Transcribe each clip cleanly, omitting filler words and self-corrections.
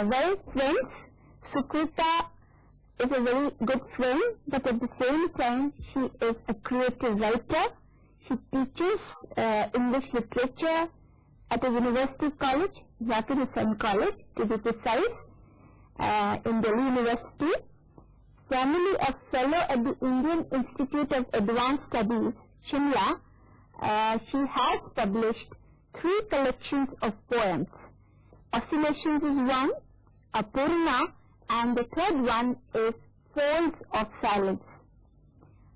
Well, friends, Sukrita is a very good friend, but at the same time, she is a creative writer. She teaches English literature at a university college, Zakir Hussain College, to be precise, in Delhi University. Formerly a fellow at the Indian Institute of Advanced Studies, Shimla, she has published 3 collections of poems. Oscillations is one, Apurna, and the third one is Folds of Silence.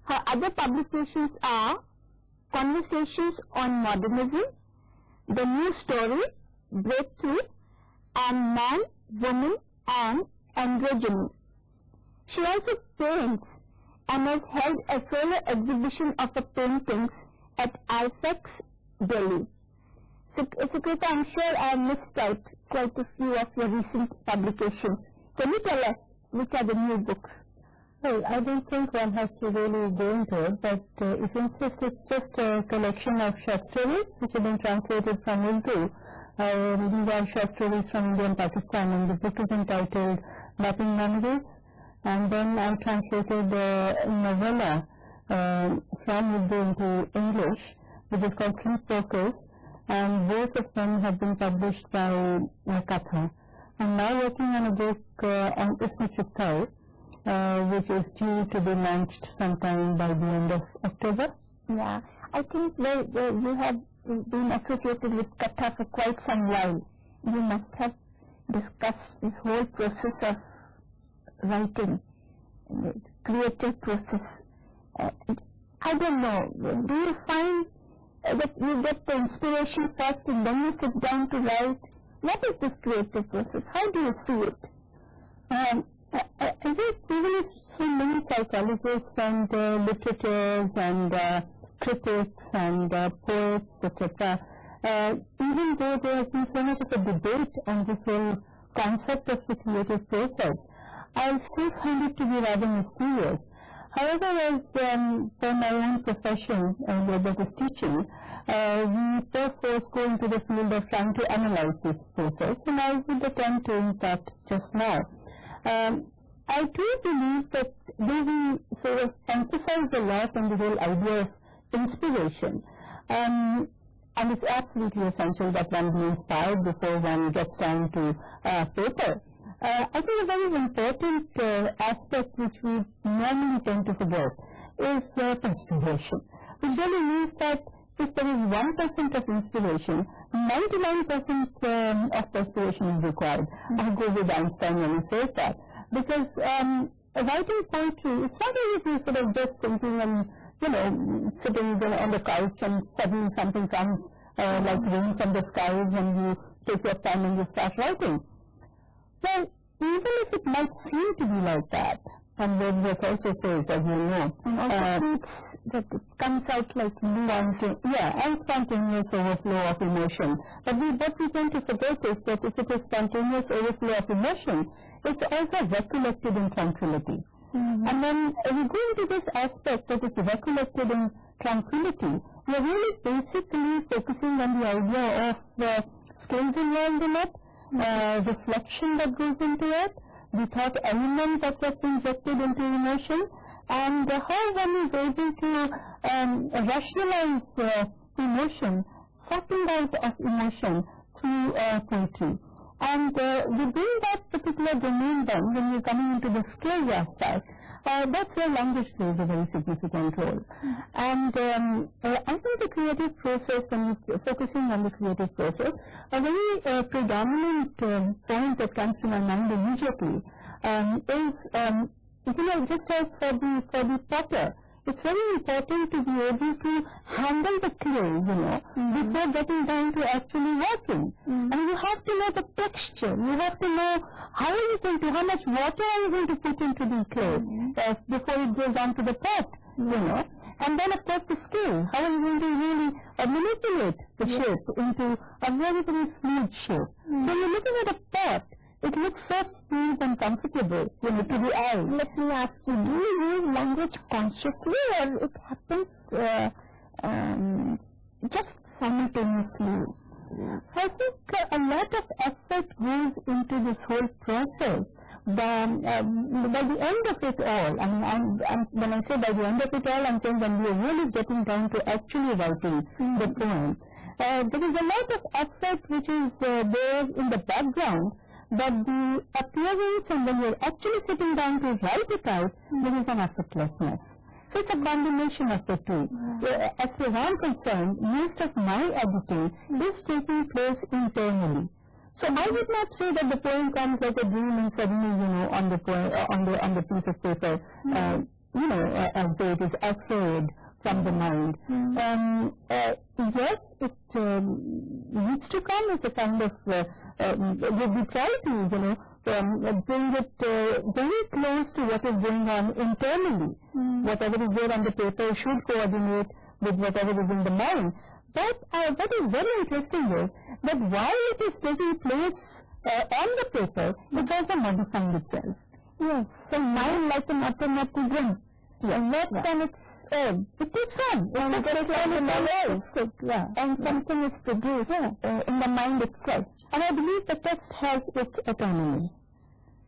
Her other publications are Conversations on Modernism, The New Story, Breakthrough, and Man, Woman, and Androgyny. She also paints and has held a solo exhibition of her paintings at Electives, Delhi. So, Sukrita, I'm sure I missed out quite a few of your recent publications. Can you tell us which are the new books? Well, I don't think one has to really go into it, but if you insist, it's just a collection of short stories which have been translated from Urdu. These are short stories from India and Pakistan, and the book is entitled Mapping Memories. And then I translated a novella from Urdu into English, which is called Sleepwalkers, and both of them have been published by Katha. I'm now working on a book on Isma Chuktai, which is due to be launched sometime by the end of October. Yeah, I think you have been associated with Katha for quite some while. You must have discussed this whole process of writing, the creative process. I don't know, do you find that you get the inspiration first and then you sit down to write? What is this creative process? How do you see it? I think even if so many psychologists and literatures and critics and poets, etc., even though there has been so much of a debate on this whole concept of the creative process, I still find it to be rather mysterious. However, as for my own profession, that is teaching, we therefore go into the field of trying to analyze this process, and I would attempt doing that just now. I do believe that we sort of emphasize a lot on the whole idea of inspiration, and it's absolutely essential that one be inspired before one gets down to paper. I think a very important aspect which we normally tend to forget is perspiration, which really means that if there is 1% of inspiration, 99% of perspiration is required. I go with Einstein when he says that, because writing poetry, it's not as if you're sort of just thinking and, you know, sitting on the couch and suddenly something comes like rain from the sky when you take your pen and you start writing. Well, even if it might seem to be like that, and what the process is, as you know, and also that it comes out like spontaneous overflow of emotion. But what we tend to forget is that if it is spontaneous overflow of emotion, it's also recollected in tranquility. And then we go into this aspect that is recollected in tranquility. We are really basically focusing on the idea of skills involved in it, reflection that goes into it, the thought element that gets injected into emotion, and how one is able to rationalize emotion, sucking out of emotion through poetry. And within that particular domain then, when you're coming into the skills aspect, that's where language plays a very significant role. And I think the creative process, when you're focusing on the creative process, a very predominant point that comes to my mind immediately is, you know, just as for the potter, it's very important to be able to handle the clay, you know, before getting down to actually working. And you have to know the texture. You have to know how much water are you going to put into the clay before it goes on to the pot, you know. And then, of course, the skill. How are you going to really manipulate the shapes into a very, very smooth shape? So you're looking at a pot. It looks so smooth and comfortable, you know, to the eye. Let me ask you, do you use language consciously, or it happens just simultaneously? I think a lot of effort goes into this whole process. By the end of it all, when I say by the end of it all, I'm saying when we're really getting down to actually writing the poem, there is a lot of effort which is there in the background, but the appearance and when you're actually sitting down to write it out, there is an effortlessness. So it's a combination of the two. As far as I'm concerned, most of my editing is taking place internally. So I would not say that the poem comes like a dream and suddenly, on the piece of paper, as though it is exhaled from the mind. Yes, it needs to come as a kind of, we try to, bring it very close to what is going on internally. Whatever is there on the paper should coordinate with whatever is in the mind. But what is very interesting is that while it is taking place on the paper, it's also modifying itself. Yes, so mind like an automatism. Works on its own. It takes on. It just takes on in the way. And something is produced in the mind itself. And I believe the text has its autonomy.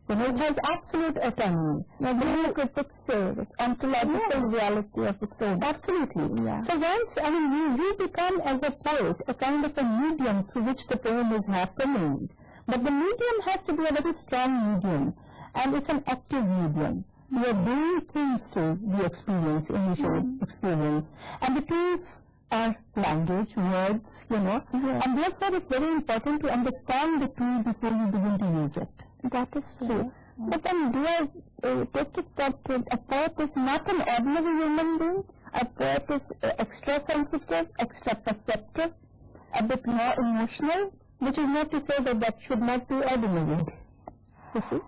It has absolute autonomy. Many critics say it's ontological reality of its own. Absolutely. Yeah. So once, you become as a poet a kind of a medium through which the poem is happening. But the medium has to be a very strong medium. And it's an active medium. We are doing things to the experience, initial experience. And the tools are language, words, And therefore it's very important to understand the tool before you begin to use it. That is true. But then do I take it that a poet is not an ordinary human being? A poet is extra sensitive, extra perceptive, a bit more emotional, which is not to say that that should not be ordinary. You see?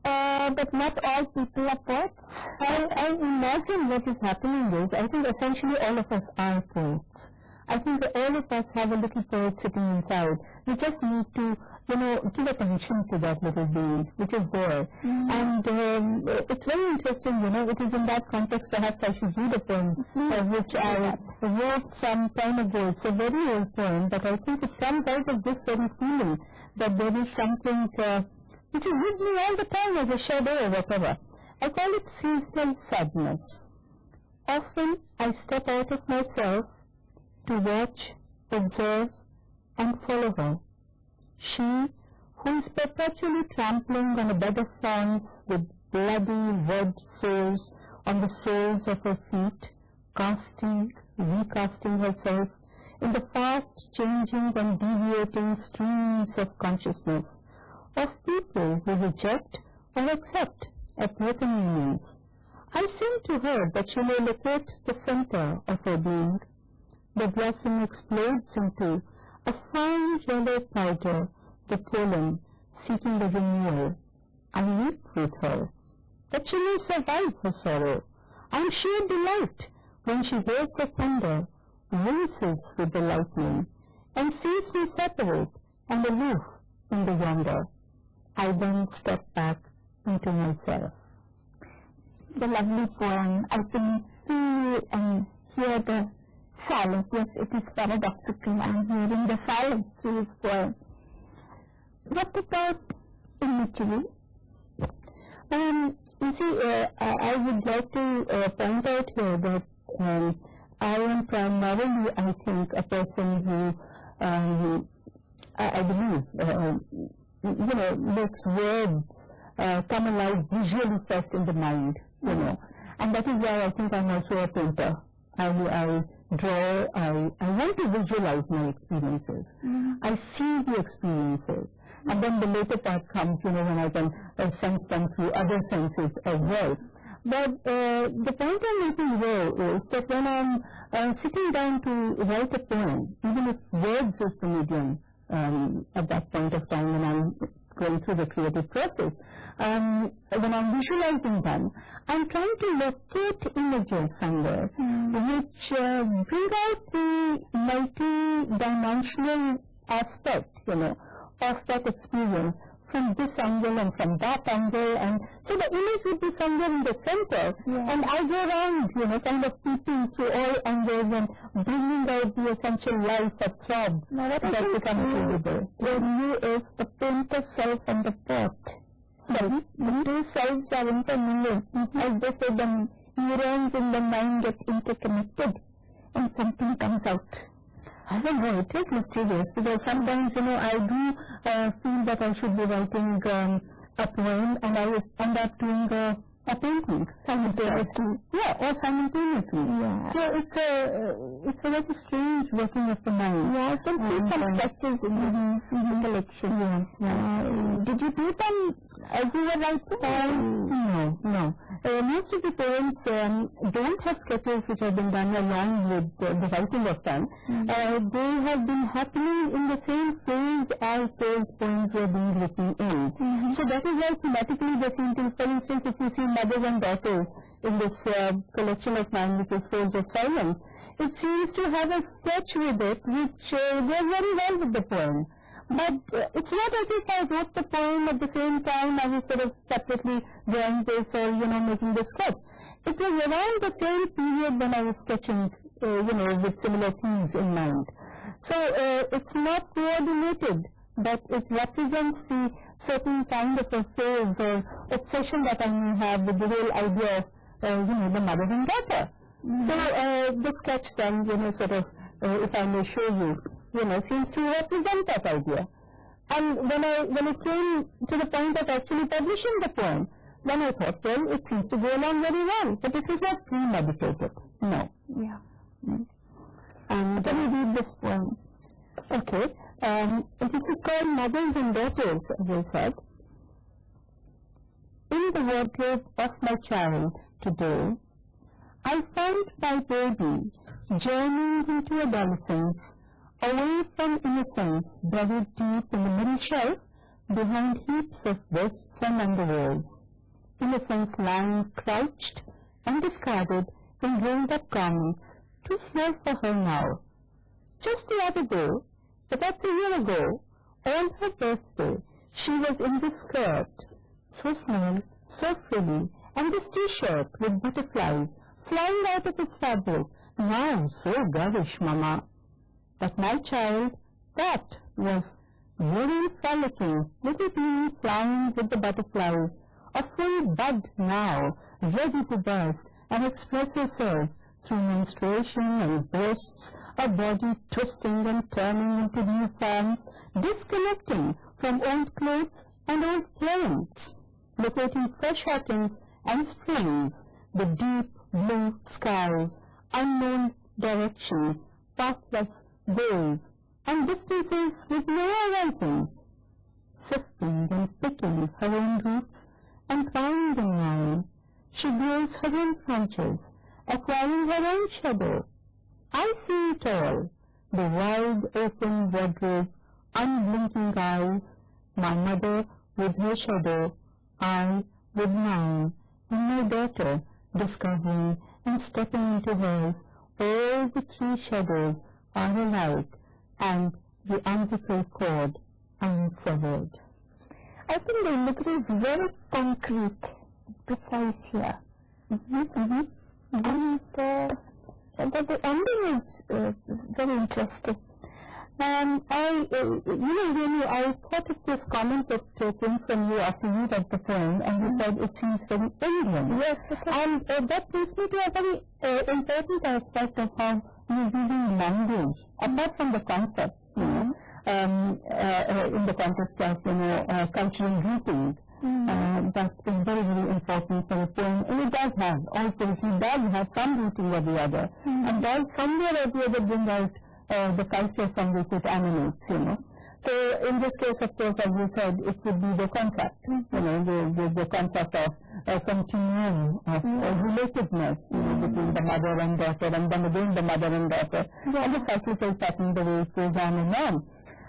But not all people are poets. I imagine what is happening is, I think essentially all of us are poets. I think that all of us have a little poet sitting inside. We just need to, give attention to that little being which is there. And it's very interesting, it is in that context perhaps I should read a poem which I wrote some time ago. It's a very old poem, but I think it comes out of this very feeling that there is something which is with me all the time as a shadow or whatever. I call it seasonal sadness. Often I step out of myself to watch, observe, and follow her. She, who is perpetually trampling on a bed of thorns with bloody red sores on the soles of her feet, casting, recasting herself in the fast changing and deviating streams of consciousness, of people who reject or accept at reckoning. I sing to her that she may locate the center of her being. The blossom explodes into a fine yellow powder, the pollen seeking the renewal. I weep with her that she may survive her sorrow. I am sheer delight when she hears the thunder, winces with the lightning, and sees me separate and aloof in the yonder. I then step back into myself. It's a lovely poem. I can feel and hear the silence. Yes, it is paradoxical. I am hearing the silence through his poem. What about imagery? You see, I would like to point out here that I am primarily, I think, a person who, I believe, makes words come alive visually first in the mind, and that is why I think I'm also a painter. I draw, I want to visualize my experiences. I see the experiences, and then the later part comes, when I can sense them through other senses as well. But the point I'm making here is that when I'm sitting down to write a poem, even if words is the medium at that point of time when I'm going through the creative process, when I'm visualizing them, I'm trying to locate images somewhere which bring out the multi-dimensional aspect, of that experience from this angle and from that angle, and so the image would be somewhere in the center, and I go around, kind of peeping through all angles and bringing out the essential life or throb that becomes visible. In you is the painter self and the poet self. The two selves are intermingled. As they say, the neurons in the mind get interconnected and something comes out. I don't know, it is mysterious, because sometimes, I do feel that I should be writing a poem, and I would end up doing a painting simultaneously. Or simultaneously. So it's a very strange working of the mind. I can see some sketches in the collection. Did you do them as you were writing? No. Most of the poems don't have sketches which have been done along with the writing of them. They have been happening in the same phase as those poems were being written in. So that is why thematically they seem to, for instance, if you see Mothers and Daughters in this collection of mine, which is Folds of Silence, it seems to have a sketch with it which goes very well with the poem. But it's not as if I wrote the poem at the same time I was sort of separately drawing this or, making the sketch. It was around the same period when I was sketching, with similar themes in mind. So it's not coordinated, but it represents the certain kind of a phase or obsession that I may have with the whole idea of, the mother and daughter. So the sketch then, if I may show you, seems to represent that idea. And when it came to the point of actually publishing the poem, then I thought, well, it seems to go along very well, but it was not premeditated. No. And Can you read this poem? Okay. This is called Mothers and Daughters, as I said. In the wardrobe of my child today, I found my baby journeying into adolescence, away from innocence buried deep in the middle shelf behind heaps of vests and underwears. Innocence lying crouched and discarded in rolled-up garments, too small for her now. Just the other day, but that's a year ago, on her birthday, she was in this skirt, so small, so frilly, and this t-shirt with butterflies flying out of its fabric, now so girlish, Mama. But my child, that was very frolicking, little bee flying with the butterflies, a full bud now, ready to burst and express herself through menstruation and breasts, a body twisting and turning into new forms, disconnecting from old clothes and old parents, locating fresh autumns and springs, the deep blue skies, unknown directions, pathless goals, and distances with no horizons, sifting and picking her own roots and finding mine. She grows her own branches, acquiring her own shadow. I see it all, the wide open wardrobe, unblinking eyes, my mother with her shadow, I with mine, and my daughter discovering and stepping into hers. All the three shadows are alike, and the umbilical cord unsevered. I think the imagery is very concrete, precise here. And the ending is very interesting. I thought of this comment that came from you after you read the poem, and you said it seems very Indian. Yes, and that brings me to a very important aspect of how you're using language, apart from the concepts, in the context of, cultural grouping. That is very, very important for a poem. And it does have, all poetry does have some rooting or the other, and does somewhere or the other bring out the culture from which it emanates, So in this case, of course, as you said, it would be the concept, the concept of continuum, of relatedness, between the mother and daughter, and then again the mother and daughter, and the cyclical pattern, the way it goes on and on.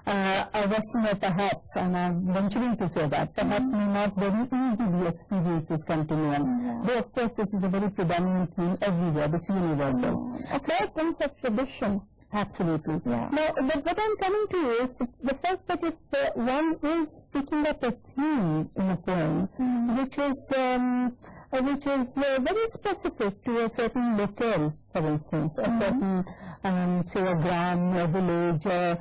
A Westerner perhaps, and I'm venturing to say that, perhaps may not very easily experience this continuum. Though of course this is a very predominant theme everywhere, it's universal. A fair sense of tradition Absolutely. Yeah. Now, but what I'm coming to is the fact that if one is picking up a theme in a poem, which is very specific to a certain locale, for instance, a certain, say, a gram, a village, a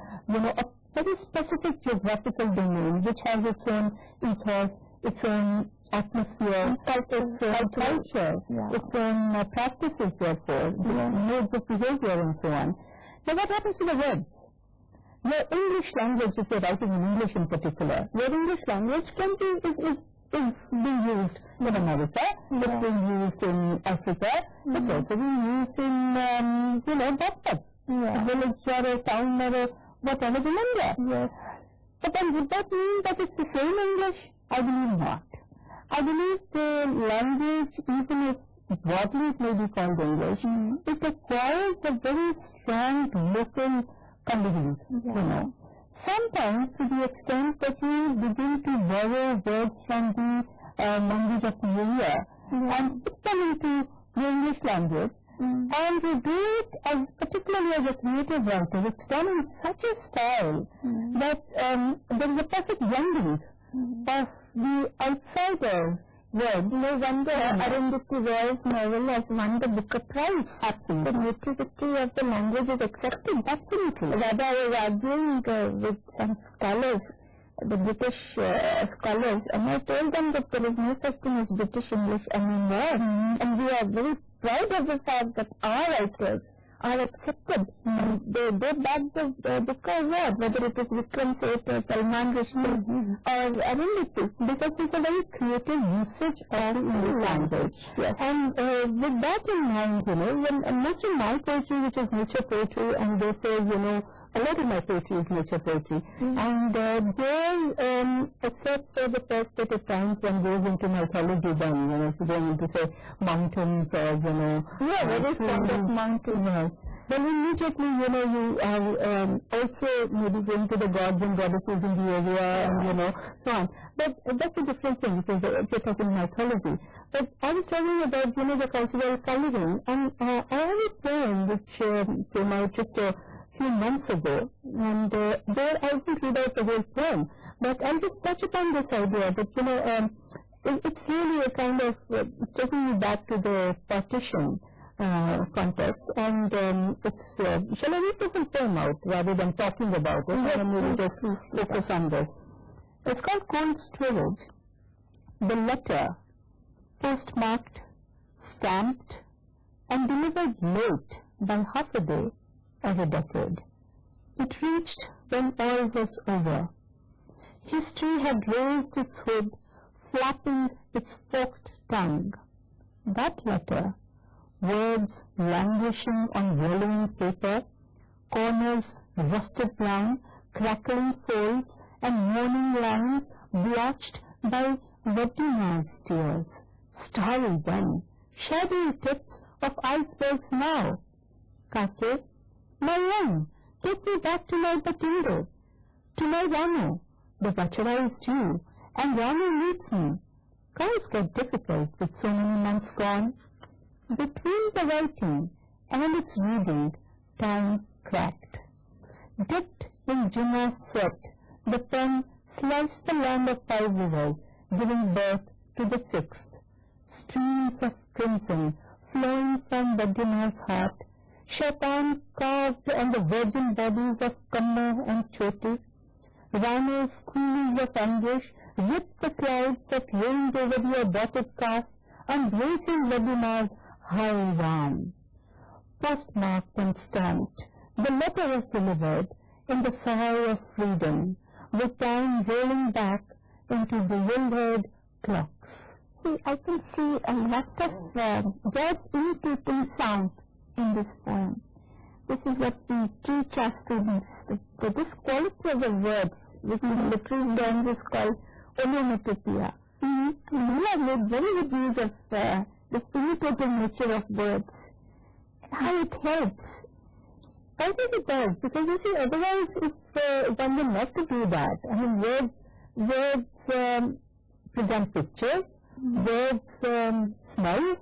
very specific geographical domain, which has its own ethos, its own atmosphere, its own culture, its own practices, therefore, modes of behavior and so on. Now, what happens to the words? Your English language, if you're writing in English in particular, your English language is being used in America, it's being used in Africa, it's also being used in, Baghdad, a village or a town or a whatever in India. Yes. But then would that mean that it's the same English? I believe not. I believe the language, even if broadly it may be called English, it acquires a very strong local coloring, Sometimes to the extent that you begin to borrow words from the language of the area and put them into the English language, and you do it particularly as a creative writer. It's done in such a style that there is a perfect blending of the outsider word. No wonder Arundhati Roy's novel has won the Booker Prize. Absolutely. The nativity of the language is accepted. Absolutely. Rather, I was arguing with some scholars, the British scholars, and I told them that there is no such thing as British English anymore, and we are very proud of the fact that our writers are accepted. And they back the Booker Award, whether it is Vikram Seth or Salman Rushdie or Arundhati, because it's a very creative usage of the English language. Yes. And with that in mind, when most of my poetry, which is nature poetry, and therefore, a lot of my poetry is nature poetry, and there, except for the fact that at times one goes into mythology, then, if you go into, say, mountains or, very fond of mountains. Then immediately, you are also maybe going to the gods and goddesses in the area, and, so on. But that's a different thing, because you're touching mythology. But I was talking about, the cultural coloring, and I have a poem which came out just a few months ago, and there I didn't read out the whole poem, but I'll just touch upon this idea that, it's really a kind of, it's taking me back to the partition context, and it's, shall I read the whole poem out rather than talking about it, or maybe just focus on this? It's called Cold Storage. The letter, postmarked, stamped, and delivered late by half a day or a decade. It reached when all was over. History had raised its hood, flapping its forked tongue. That letter, words languishing on yellowing paper, corners rusted brown, crackling folds, and mourning lines blotched by Vedina's tears, starry then, shadowy tips of icebergs now. Kake, my young, take me back to my Batindo, to my Rano. The Vachara is due, and Rano needs me. Cars get difficult with so many months gone. Between the writing and its reading, time cracked. Dipped in Jinnah's sweat, the pen sliced the land of 5 rivers, giving birth to the 6th. Streams of crimson flowing from Vedina's heart, Shaitan carved on the virgin bodies of Kamma and Choti. Rano's squeals of anguish ripped the clouds that rained over the aborted calf, embracing Vedina's high ram. Postmarked and stamped, the letter was delivered in the sigh of freedom, with time rolling back into bewildered clocks. See, I can see a lot of words imitating sound in this poem. This is what we teach our students, that this quality of the words, which in literary terms is called onomatopoeia. We have made very good use of this imitative nature of words. How it helps. I think it does, because you see, otherwise if one were not to do that, I mean, words present pictures, words smell,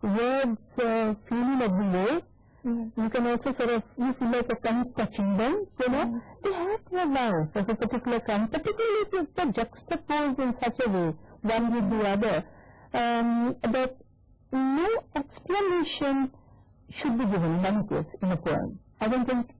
words feel in every way, You can also sort of, you feel like a friend's touching them, you know. They have their life of a particular kind, particularly if they're juxtaposed in such a way, one with the other, that no explanation should be given in any case in a poem. I don't think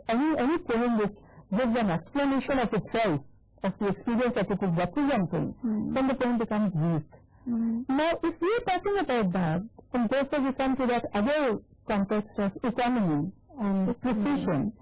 any poem which gives an explanation of itself, of the experience that it is representing, then the poem becomes weak. Now, if we are talking about that, and therefore we come to that other context of economy and precision,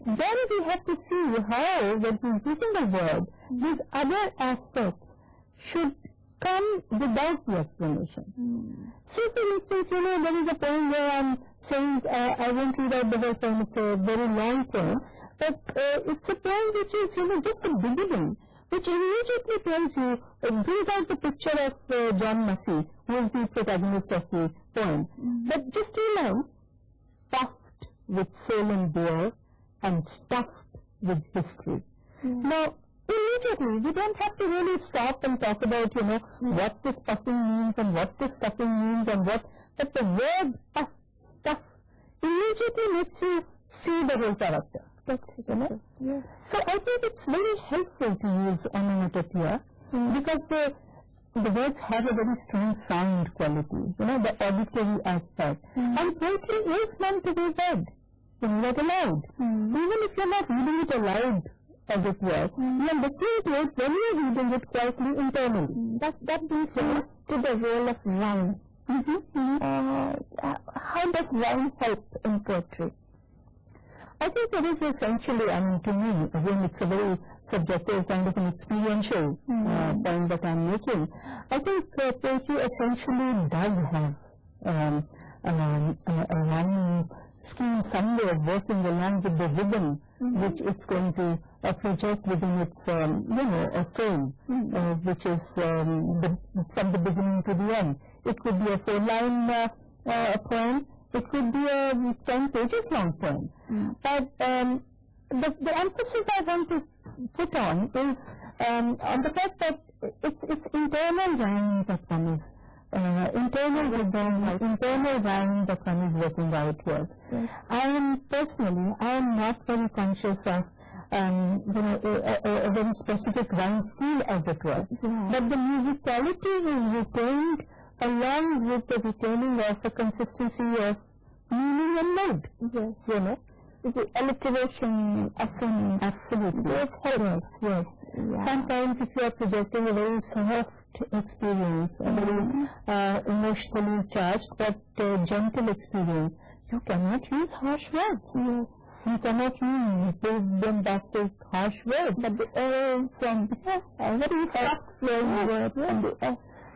then we have to see how, when we are using the word, these other aspects should come without the explanation. So, for instance, you know, there is a poem where I am saying, I won't read out the whole poem, it's a very long poem, but it's a poem which is, you know, just the beginning, which immediately tells you, brings out the picture of John Massey, who is the protagonist of the poem. But just 2 lines, puffed with soul and beer and stuffed with history. Now, immediately, we don't have to really stop and talk about, you know, what this puffing means and what this stuffing means and what, but the word puff, stuff, immediately makes you see the whole character. That's it, you know. So I think it's very helpful to use onomatopoeia because the words have a very strong sound quality, you know, the auditory aspect. And poetry is meant to be read, read aloud. Even if you're not reading it aloud, as it were, you're listening to it when you're reading it quietly internally. That brings you to the role of rhyme. How does rhyme help in poetry? I think it is essentially, I mean, to me, again, it's a very subjective kind of an experiential point that I'm making. I think poetry essentially does have a rhyme scheme somewhere working along with the rhythm which it's going to project within its, you know, a frame, which is from the beginning to the end. It could be a 4-line poem. It could be a 10 pages long poem. But the emphasis I want to put on is on the fact that it's internal rhyme that one is, internal rhythm, internal rhyme that one is working out, yes. I am not very conscious of you know, a very specific rhyme scheme, as it were. But the musicality is retained along with the retaining of a consistency of meaning and mood. You know, the electivation essence. Absolutely. Yes. Sometimes if you are projecting a very soft experience, a very emotionally charged but gentle experience, you cannot use harsh words. You cannot use big, bombastic, harsh words. But the L's and very soft flowing words.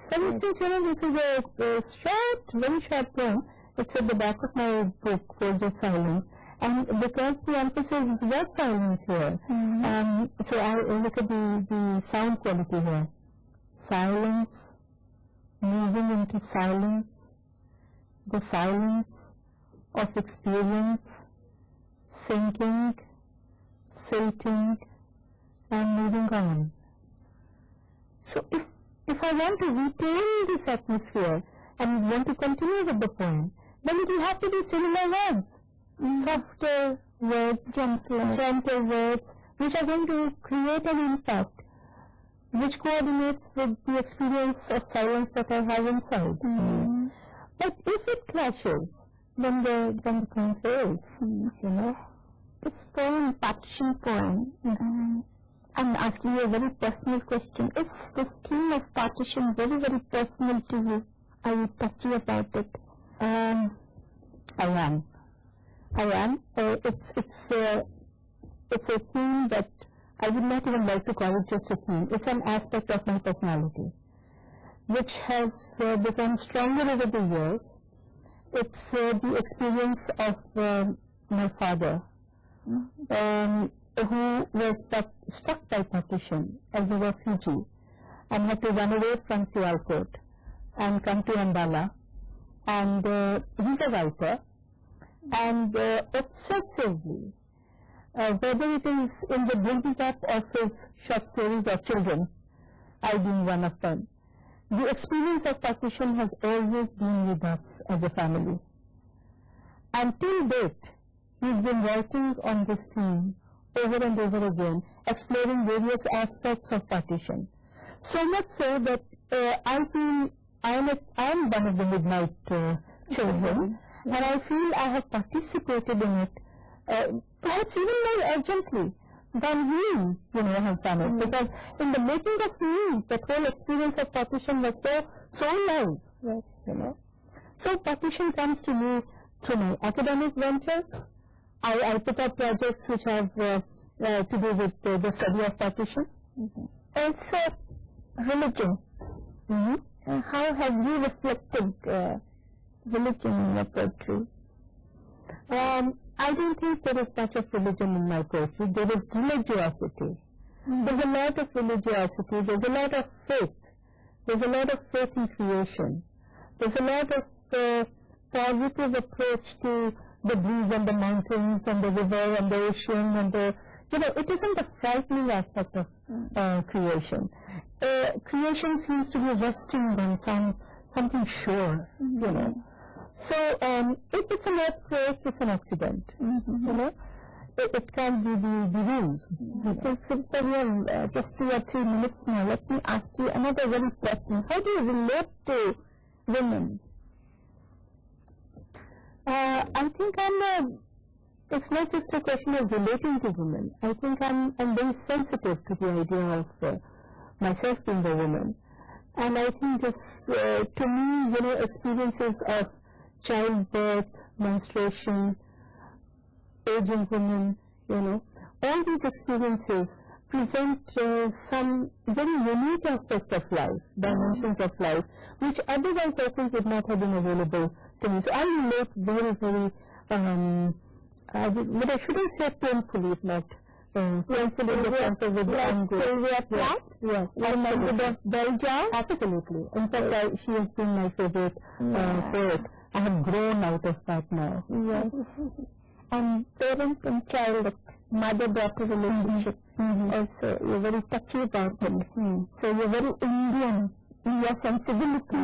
For instance, you know, this is a short, very short poem. It's at the back of my book, Words of Silence. And because the emphasis is word silence here, so I look at the sound quality here. Silence, moving into silence, the silence of experience, sinking, silting, and moving on. So if I want to retain this atmosphere and want to continue with the poem, then it will have to be similar words, softer words, gentle words, which are going to create an impact, which coordinates with the experience of silence that I have inside. But if it clashes, then the poem fails. You know, this poem, partition poem, I'm asking you a very personal question. Is this theme of partition very, very personal to you? Are you touchy about it? I am. It's a theme that I would not even like to call it just a theme. It's an aspect of my personality, which has become stronger over the years. It's the experience of my father, who was struck by partition as a refugee and had to run away from Sialkot and come to Ambala. And he's a writer, and obsessively, whether it is in the building up of his short stories or children, I being one of them, the experience of partition has always been with us as a family. And till date, he's been working on this theme over and over again, exploring various aspects of partition. So much so that I feel I am one of the midnight children, and I feel I have participated in it, perhaps even more urgently than he, has done it. Because in the making of me, that whole experience of partition was so alive. Yes. So partition comes to me through my academic ventures. I put up projects which have to do with the study of partition. Also, religion. How have you reflected religion in your poetry? I don't think there is much of religion in my poetry. There is religiosity. There's a lot of religiosity. There's a lot of faith. There's a lot of faith in creation. There's a lot of positive approach to the breeze and the mountains and the river and the ocean and the, it isn't a frightening aspect of creation. Creation seems to be resting on something sure, So if it's an earthquake, it's an accident, It can't be the rule. So since we have just 2 or 3 minutes now, let me ask you another one question. How do you relate to women? I think it's not just a question of relating to women. I think I'm very sensitive to the idea of myself being a woman. And I think this, to me, experiences of childbirth, menstruation, aging women, all these experiences present some very unique aspects of life, dimensions of life, which otherwise I think would not have been available to me. So I relate very, very, but I shouldn't say painfully, if not painfully in the sense of with the anger. Yes. Remember the bell jar? Absolutely. In fact, she has been my favorite poet. I have grown out of that now. Yes. And parent and child, mother-daughter relationship. Also, you're very touchy about it. So you're very Indian in your sensibility.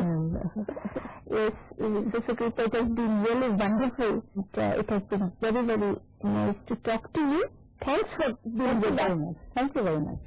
Yes, so Sukrita, it has been really wonderful. It has been very, very nice to talk to you. Thanks for being with us. Thank you very much.